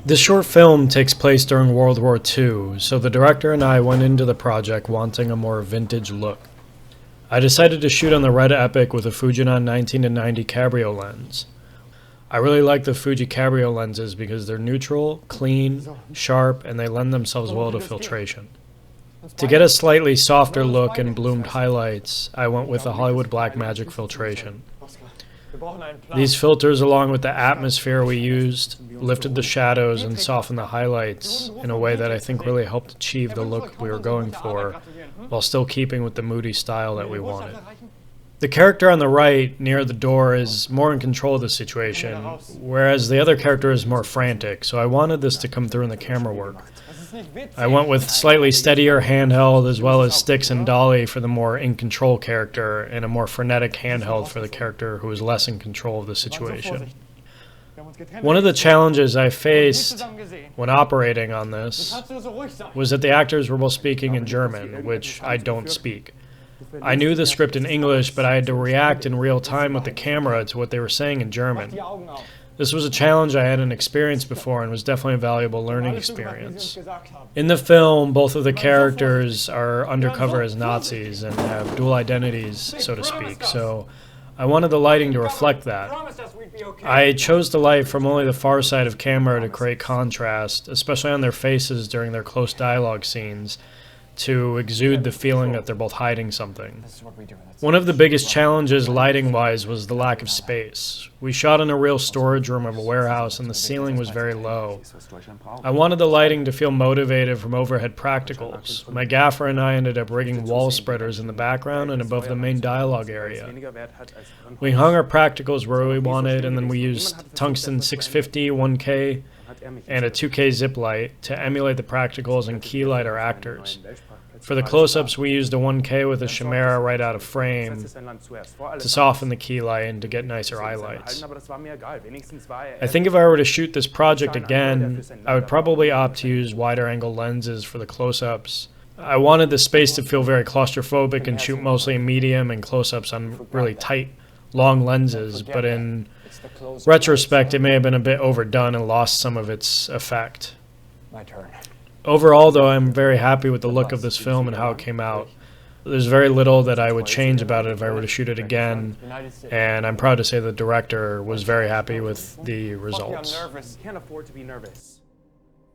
This short film takes place during World War II, so the director and I went into the project wanting a more vintage look. I decided to shoot on the Red Epic with a Fujinon 19-90 Cabrio lens. I really like the Fuji Cabrio lenses because they're neutral, clean, sharp, and they lend themselves well to filtration. To get a slightly softer look and bloomed highlights, I went with the Hollywood Blackmagic filtration. These filters, along with the atmosphere we used, lifted the shadows and softened the highlights in a way that I think really helped achieve the look we were going for, while still keeping with the moody style that we wanted. The character on the right, near the door, is more in control of the situation, whereas the other character is more frantic, so I wanted this to come through in the camera work. I went with slightly steadier handheld as well as sticks and dolly for the more in-control character, and a more frenetic handheld for the character who was less in control of the situation. One of the challenges I faced when operating on this was that the actors were both speaking in German, which I don't speak. I knew the script in English, but I had to react in real time with the camera to what they were saying in German. This was a challenge I hadn't experienced before and was definitely a valuable learning experience. In the film, both of the characters are undercover as Nazis and have dual identities, so to speak, so I wanted the lighting to reflect that. I chose to light from only the far side of camera to create contrast, especially on their faces during their close dialogue scenes, to exude the feeling that they're both hiding something. One of the biggest challenges lighting-wise was the lack of space. We shot in a real storage room of a warehouse and the ceiling was very low. I wanted the lighting to feel motivated from overhead practicals. My gaffer and I ended up rigging wall spreaders in the background and above the main dialogue area. We hung our practicals where we wanted, and then we used tungsten 650, 1K, and a 2K zip light to emulate the practicals and key light our actors. For the close-ups, we used a 1K with a chimera right out of frame to soften the key light and to get nicer highlights. I think if I were to shoot this project again, I would probably opt to use wider angle lenses for the close-ups. I wanted the space to feel very claustrophobic and shoot mostly in medium and close-ups on really tight, long lenses, but in retrospect, it may have been a bit overdone and lost some of its effect. My turn. Overall, though, I'm very happy with the look of this film and how it came out. There's very little that I would change about it if I were to shoot it again, and I'm proud to say the director was very happy with the results. I'm nervous. Can't afford to be nervous.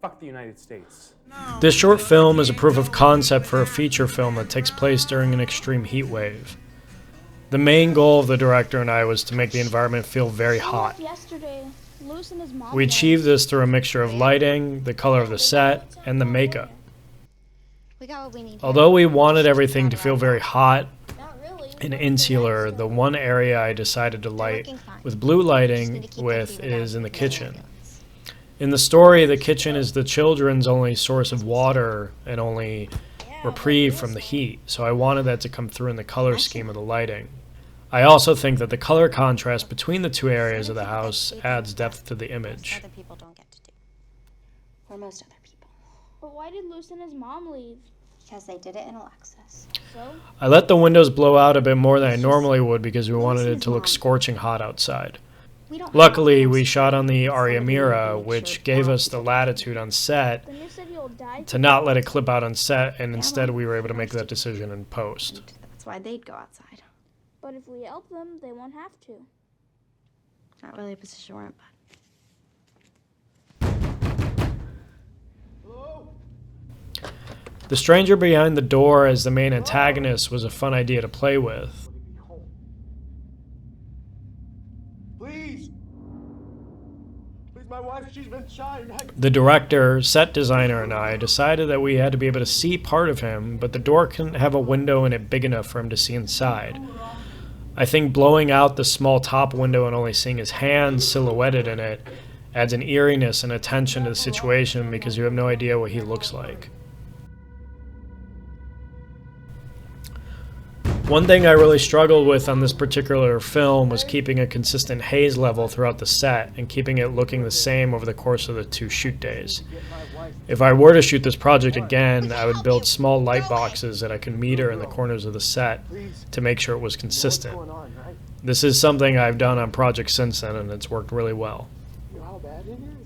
Fuck the United States. This short film is a proof of concept for a feature film that takes place during an extreme heat wave. The main goal of the director and I was to make the environment feel very hot. We achieved this through a mixture of lighting, the color of the set, and the makeup. Although we wanted everything to feel very hot and insular, the one area I decided to light with blue lighting with is in the kitchen. In the story, the kitchen is the children's only source of water and only reprieve from the heat, so I wanted that to come through in the color scheme of the lighting. I also think that the color contrast between the two areas of the house adds depth to the image. Other people don't get to do. Or most other people. But why did Luce and his mom leave? Because they did it in Alexis. So? I let the windows blow out a bit more than I normally would because we wanted it to look scorching hot outside. Luckily, we shot on the Ariamira, which gave us the latitude on set Then you said you'll die. to not let it clip out on set, and instead we were able to make that decision in post. That's why they'd go outside. But if we help them, they won't have to. Not really a position we're in, bud. The stranger behind the door as the main antagonist was a fun idea to play with. Please, my wife, she's been shot. The director, set designer, and I decided that we had to be able to see part of him, but the door couldn't have a window in it big enough for him to see inside. I think blowing out the small top window and only seeing his hands silhouetted in it adds an eeriness and attention to the situation because you have no idea what he looks like. One thing I really struggled with on this particular film was keeping a consistent haze level throughout the set and keeping it looking the same over the course of the 2 shoot days. If I were to shoot this project again, I would build small light boxes that I could meter in the corners of the set to make sure it was consistent. This is something I've done on projects since then, and it's worked really well. You know how bad it is?